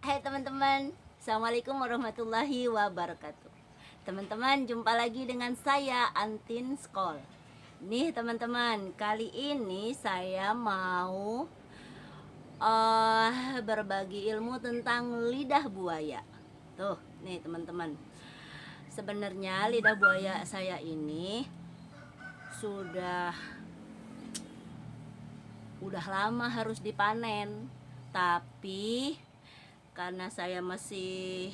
Hai teman-teman, Assalamualaikum warahmatullahi wabarakatuh. Teman-teman, jumpa lagi dengan saya Antin Skol. Nih teman-teman, kali ini saya mau berbagi ilmu tentang lidah buaya. Tuh, nih teman-teman. Sebenarnya lidah buaya saya ini sudah lama harus dipanen, tapi karena saya masih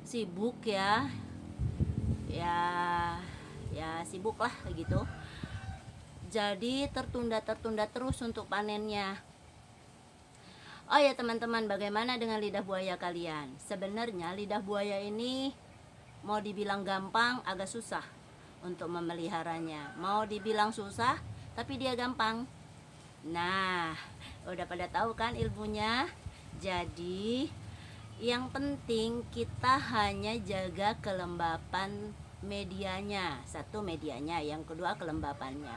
sibuk ya sibuk lah gitu, jadi tertunda terus untuk panennya. Oh ya teman-teman, bagaimana dengan lidah buaya kalian? Sebenarnya lidah buaya ini mau dibilang gampang agak susah untuk memeliharanya, mau dibilang susah tapi dia gampang. Nah, udah pada tahu kan ilmunya? Jadi yang penting kita hanya jaga kelembapan medianya. Satu, medianya, yang kedua kelembapannya.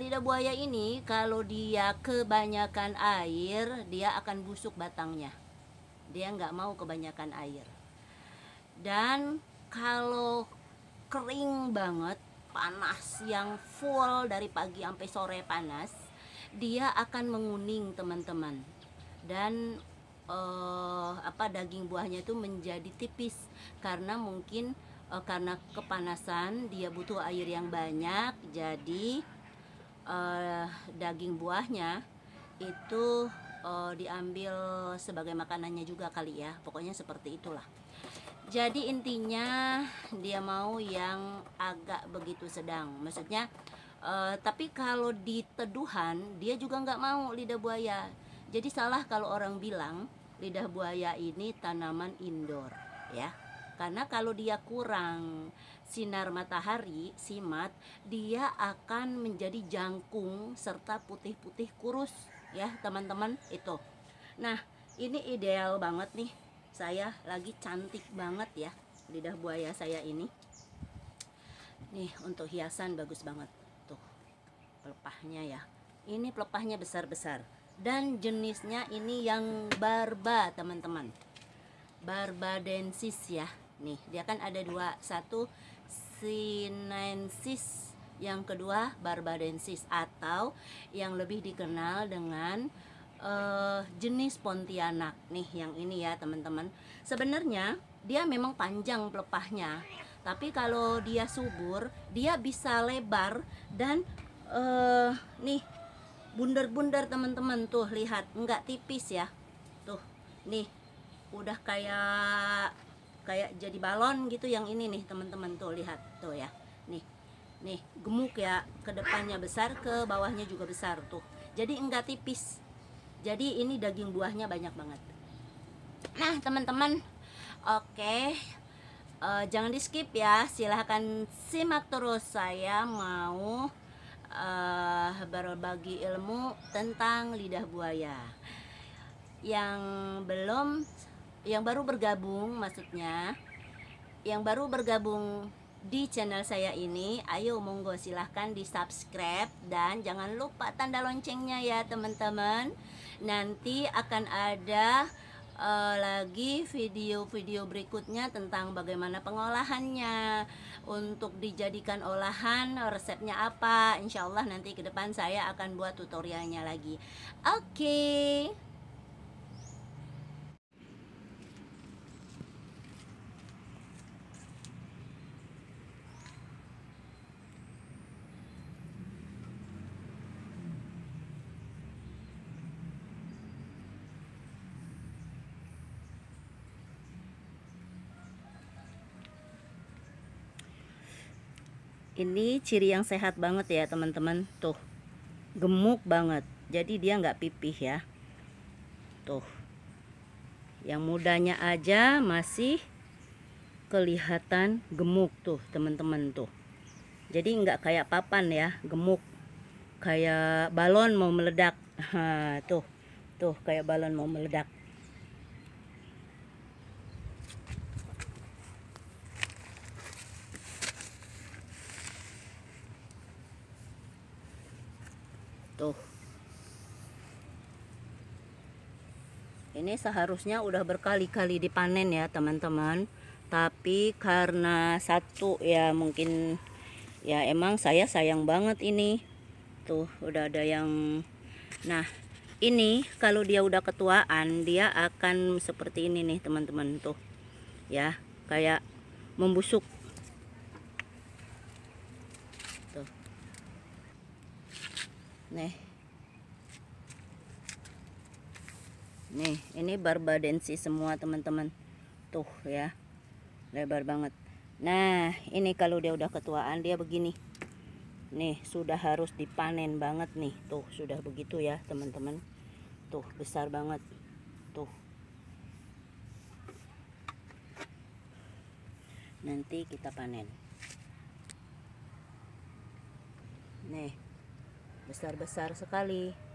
Lidah buaya ini kalau dia kebanyakan air, dia akan busuk batangnya. Dia nggak mau kebanyakan air. Dan kalau kering banget, panas yang full dari pagi sampai sore panas, dia akan menguning teman-teman. Dan daging buahnya itu menjadi tipis karena mungkin karena kepanasan dia butuh air yang banyak, jadi daging buahnya itu diambil sebagai makanannya juga kali ya, pokoknya seperti itulah. Jadi intinya dia mau yang agak begitu sedang, maksudnya tapi kalau di teduhan dia juga nggak mau lidah buaya. Jadi salah kalau orang bilang lidah buaya ini tanaman indoor ya, karena kalau dia kurang sinar matahari, simat, dia akan menjadi jangkung serta putih-putih kurus ya teman-teman itu. Nah, ini ideal banget nih, saya lagi cantik banget ya lidah buaya saya ini nih, untuk hiasan bagus banget tuh pelepahnya ya. Ini pelepahnya besar-besar dan jenisnya ini yang barba teman-teman, barbadensis ya. Nih dia kan ada dua, satu sinensis, yang kedua barbadensis, atau yang lebih dikenal dengan jenis Pontianak. Nih yang ini ya teman-teman, sebenarnya dia memang panjang pelepahnya, tapi kalau dia subur dia bisa lebar dan nih bundar-bundar teman-teman, tuh lihat, enggak tipis ya, tuh nih udah kayak jadi balon gitu yang ini nih teman-teman, tuh lihat tuh ya, nih gemuk ya, ke depannya besar, ke bawahnya juga besar tuh, jadi enggak tipis, jadi ini daging buahnya banyak banget. Nah teman-teman, oke, jangan di skip ya, silahkan simak terus, saya mau berbagi ilmu tentang lidah buaya. Yang belum, yang baru bergabung, maksudnya yang baru bergabung di channel saya ini, ayo monggo silahkan di subscribe dan jangan lupa tanda loncengnya ya teman-teman. Nanti akan ada lagi video-video berikutnya tentang bagaimana pengolahannya untuk dijadikan olahan, resepnya apa. Insya Allah nanti ke depan saya akan buat tutorialnya lagi. Oke. Ini ciri yang sehat banget ya teman-teman, tuh gemuk banget, jadi dia nggak pipih ya. Tuh, yang mudanya aja masih kelihatan gemuk tuh teman-teman, tuh. Jadi nggak kayak papan ya, gemuk kayak balon mau meledak. Tuh kayak balon mau meledak. Tuh. Ini seharusnya udah berkali-kali dipanen ya teman-teman, tapi karena satu ya mungkin ya emang saya sayang banget ini. Tuh udah ada yang, nah ini kalau dia udah ketuaan dia akan seperti ini nih teman-teman, tuh ya kayak membusuk tuh. Nih ini barbadensis semua teman-teman, tuh ya lebar banget. Nah ini kalau dia udah ketuaan dia begini nih, sudah harus dipanen banget nih, tuh sudah begitu ya teman-teman, tuh besar banget tuh. Nanti kita panen nih, besar-besar sekali.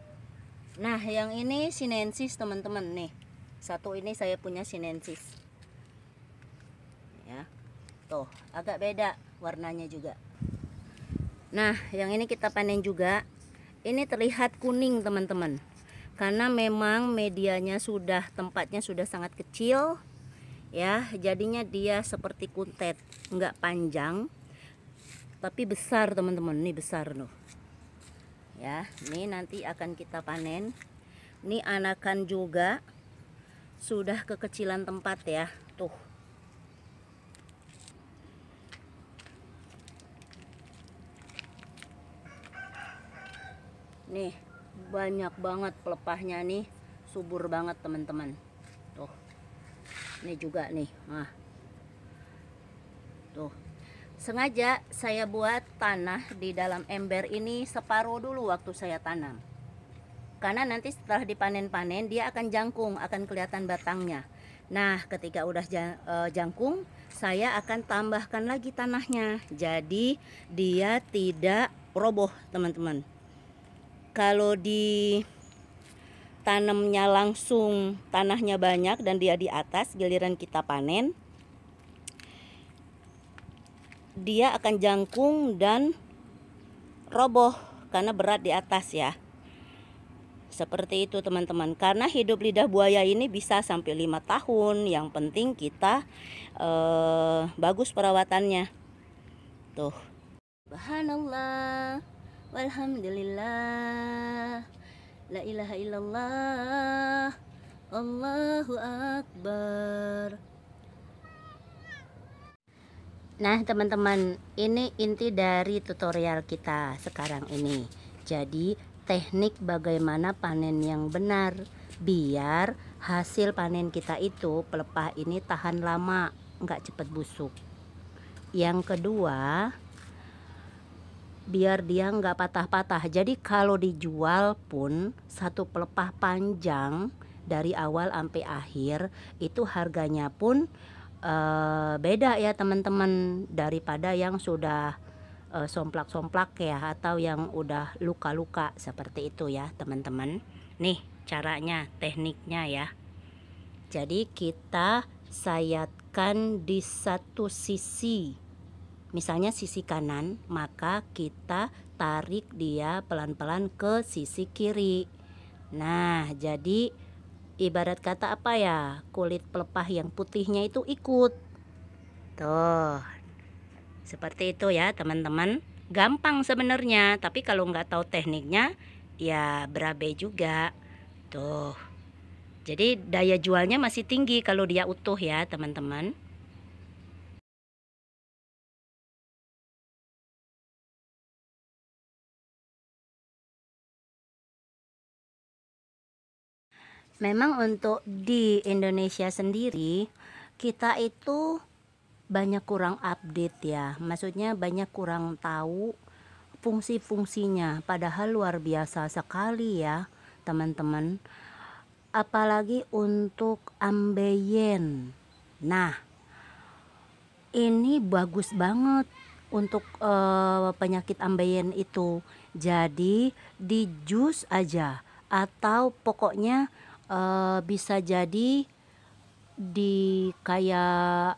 Nah yang ini sinensis teman-teman, nih satu ini saya punya sinensis ya, tuh agak beda warnanya juga. Nah yang ini kita panen juga, ini terlihat kuning teman-teman, karena memang medianya sudah, tempatnya sudah sangat kecil ya, jadinya dia seperti kuntet, enggak panjang tapi besar teman-teman. Ini besar loh ya, ini nanti akan kita panen. Ini anakan juga sudah kekecilan tempat ya, tuh nih banyak banget pelepahnya nih, subur banget teman-teman. Tuh ini juga nih, nah tuh sengaja saya buat tanah di dalam ember ini separuh dulu waktu saya tanam, karena nanti setelah dipanen-panen dia akan jangkung, akan kelihatan batangnya. Nah ketika udah jangkung, saya akan tambahkan lagi tanahnya, jadi dia tidak roboh teman-teman. Kalau di tanamnya langsung tanahnya banyak dan dia di atas, giliran kita panen dia akan jangkung dan roboh karena berat di atas ya. Seperti itu teman-teman. Karena hidup lidah buaya ini bisa sampai 5 tahun. Yang penting kita bagus perawatannya. Tuh. Subhanallah, walhamdulillah, la ilaha illallah, Allahu akbar. Nah teman-teman, ini inti dari tutorial kita sekarang ini. Jadi teknik bagaimana panen yang benar biar hasil panen kita itu, pelepah ini tahan lama, nggak cepat busuk. Yang kedua, biar dia nggak patah-patah. Jadi kalau dijual pun satu pelepah panjang dari awal sampai akhir itu harganya pun beda ya teman-teman, daripada yang sudah somplak-somplak ya, atau yang udah luka-luka seperti itu ya teman-teman. Nih caranya, tekniknya ya. Jadi kita sayatkan di satu sisi, misalnya sisi kanan, maka kita tarik dia pelan-pelan ke sisi kiri. Nah jadi ibarat kata apa ya, kulit pelepah yang putihnya itu ikut. Tuh seperti itu ya teman-teman. Gampang sebenarnya, tapi kalau nggak tahu tekniknya ya berabe juga. Tuh jadi daya jualnya masih tinggi kalau dia utuh ya teman-teman. Memang untuk di Indonesia sendiri kita itu banyak kurang update ya, maksudnya banyak kurang tahu fungsi-fungsinya, padahal luar biasa sekali ya teman-teman. Apalagi untuk ambeien. Nah ini bagus banget untuk penyakit ambeien itu. Jadi di jus aja, atau pokoknya bisa jadi di kayak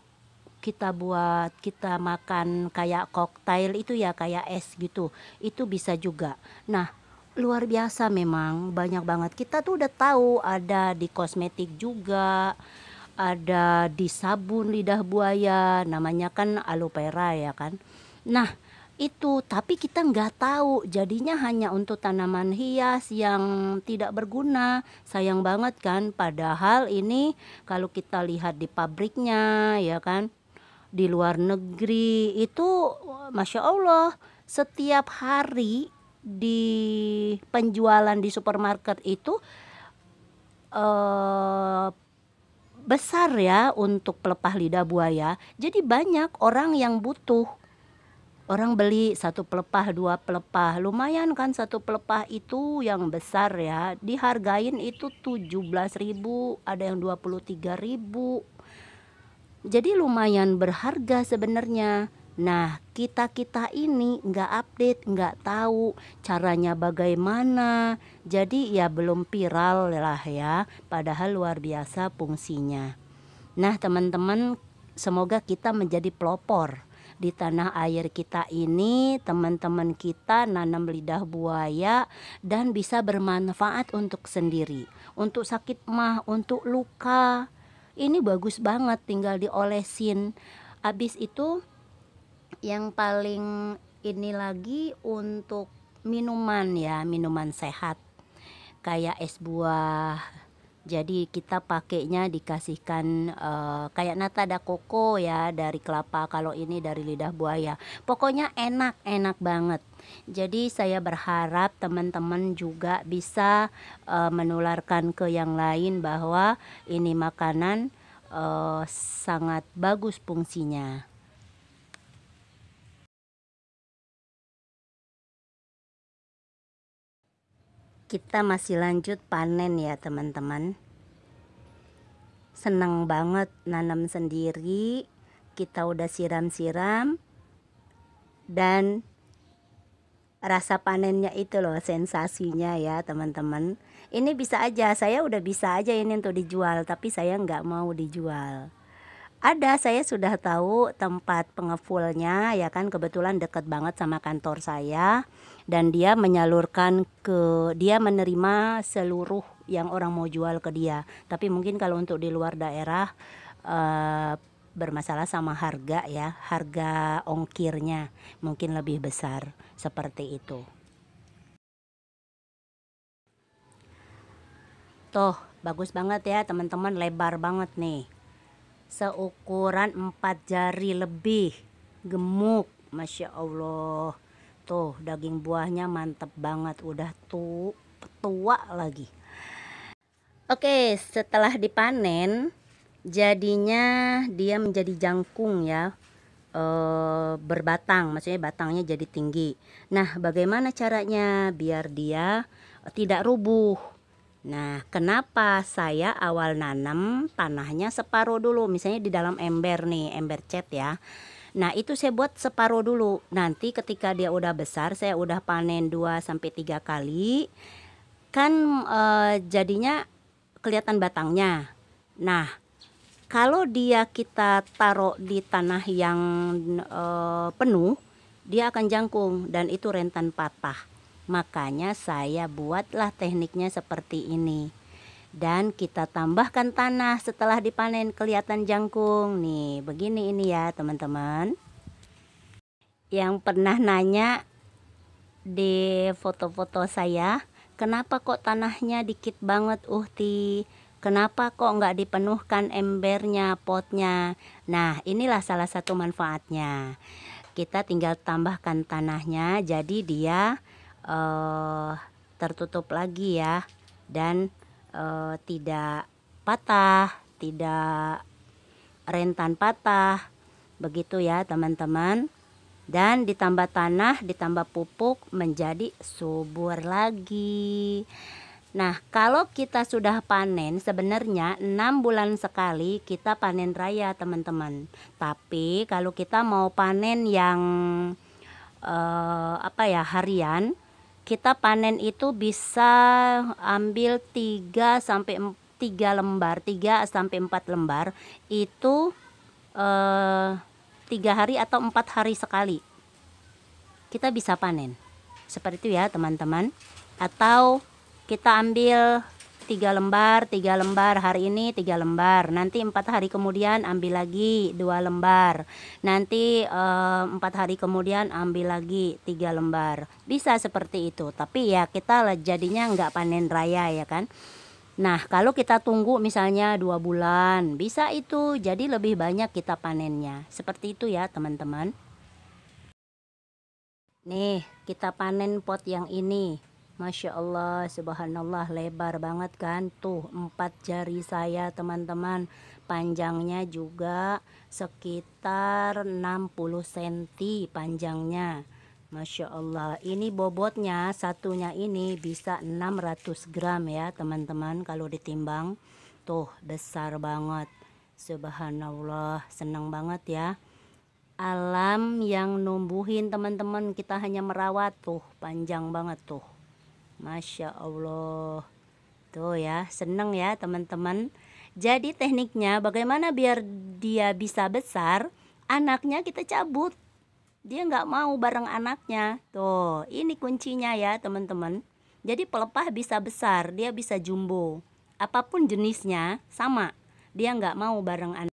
kita buat, kita makan kayak koktail itu ya, kayak es gitu, itu bisa juga. Nah luar biasa memang, banyak banget. Kita tuh udah tahu ada di kosmetik juga, ada di sabun lidah buaya, namanya kan aloe vera ya kan. Nah itu, tapi kita nggak tahu, jadinya hanya untuk tanaman hias yang tidak berguna. Sayang banget kan, padahal ini kalau kita lihat di pabriknya ya kan, di luar negeri itu Masya Allah, setiap hari di penjualan di supermarket itu eh, besar ya untuk pelepah lidah buaya. Jadi banyak orang yang butuh. Orang beli satu pelepah, dua pelepah. Lumayan kan satu pelepah itu yang besar ya. Dihargain itu 17.000, ada yang 23.000. Jadi lumayan berharga sebenarnya. Nah, kita-kita ini nggak update, nggak tahu caranya bagaimana. Jadi ya belum viral lah ya, padahal luar biasa fungsinya. Nah, teman-teman, semoga kita menjadi pelopor di tanah air kita ini. Teman-teman kita nanam lidah buaya dan bisa bermanfaat untuk sendiri, untuk sakit mah, untuk luka. Ini bagus banget, tinggal diolesin. Habis itu yang paling ini lagi untuk minuman ya, minuman sehat kayak es buah. Jadi kita pakainya dikasihkan kayak nata da koko ya, dari kelapa, kalau ini dari lidah buaya. Pokoknya enak-enak banget. Jadi saya berharap teman-teman juga bisa menularkan ke yang lain bahwa ini makanan sangat bagus fungsinya. Kita masih lanjut panen ya teman-teman. Senang banget nanam sendiri. Kita udah siram-siram dan rasa panennya itu loh sensasinya ya teman-teman. Ini bisa aja, saya udah bisa aja ini untuk dijual, tapi saya nggak mau dijual. Ada, saya sudah tahu tempat pengepulnya ya kan, kebetulan deket banget sama kantor saya. Dan dia menyalurkan dia menerima seluruh yang orang mau jual ke dia. Tapi mungkin kalau untuk di luar daerah bermasalah sama harga ya, harga ongkirnya mungkin lebih besar, seperti itu. Tuh, bagus banget ya teman-teman, lebar banget nih. Seukuran 4 jari lebih, gemuk, Masya Allah. Tuh daging buahnya mantep banget, udah tua lagi. Oke, setelah dipanen jadinya dia menjadi jangkung ya, berbatang, maksudnya batangnya jadi tinggi. Nah, bagaimana caranya biar dia tidak rubuh? Nah, kenapa saya awal nanam tanahnya separuh dulu, misalnya di dalam ember nih, ember cat ya. Nah, itu saya buat separuh dulu. Nanti ketika dia udah besar, saya udah panen 2 sampai 3 kali. Kan jadinya kelihatan batangnya. Nah, kalau dia kita taruh di tanah yang penuh, dia akan jangkung dan itu rentan patah. Makanya saya buatlah tekniknya seperti ini. Dan kita tambahkan tanah setelah dipanen, kelihatan jangkung. Nih, begini ini ya teman-teman. Yang pernah nanya di foto-foto saya, kenapa kok tanahnya dikit banget Uhti? Kenapa kok nggak dipenuhkan embernya, potnya? Nah, inilah salah satu manfaatnya. Kita tinggal tambahkan tanahnya, jadi dia tertutup lagi ya, dan tidak patah, tidak rentan patah, begitu ya teman-teman. Dan ditambah tanah, ditambah pupuk, menjadi subur lagi. Nah, kalau kita sudah panen, sebenarnya 6 bulan sekali kita panen raya teman-teman. Tapi kalau kita mau panen yang harian, kita panen itu bisa ambil 3 sampai 3 lembar, 3 sampai 4 lembar itu 3 hari atau 4 hari sekali kita bisa panen. Seperti itu ya teman-teman. Atau kita ambil 3 lembar hari ini 3 lembar, nanti 4 hari kemudian ambil lagi 2 lembar, nanti 4 hari kemudian ambil lagi 3 lembar. Bisa seperti itu, tapi ya kita jadinya nggak panen raya ya kan. Nah kalau kita tunggu misalnya 2 bulan, bisa itu jadi lebih banyak kita panennya. Seperti itu ya teman-teman. Nih kita panen pot yang ini. Masya Allah, subhanallah, lebar banget kan. Tuh 4 jari saya teman-teman. Panjangnya juga sekitar 60 cm panjangnya. Masya Allah, ini bobotnya satunya ini bisa 600 gram ya teman-teman kalau ditimbang. Tuh besar banget. Subhanallah, senang banget ya. Alam yang numbuhin teman-teman, kita hanya merawat. Tuh panjang banget tuh. Masya Allah. Tuh ya, seneng ya teman-teman. Jadi tekniknya bagaimana biar dia bisa besar, anaknya kita cabut. Dia nggak mau bareng anaknya. Tuh, ini kuncinya ya teman-teman. Jadi pelepah bisa besar, dia bisa jumbo. Apapun jenisnya sama. Dia nggak mau bareng anak.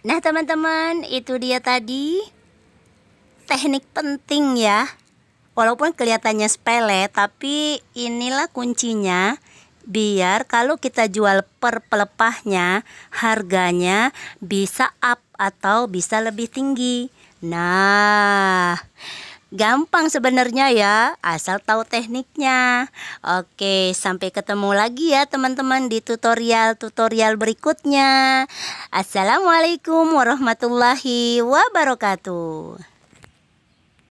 Nah teman-teman, itu dia tadi teknik penting ya. Walaupun kelihatannya sepele, tapi inilah kuncinya biar kalau kita jual per pelepahnya harganya bisa up atau bisa lebih tinggi. Nah, gampang sebenarnya ya, asal tahu tekniknya. Oke, sampai ketemu lagi ya teman-teman di tutorial berikutnya. Assalamualaikum warahmatullahi wabarakatuh.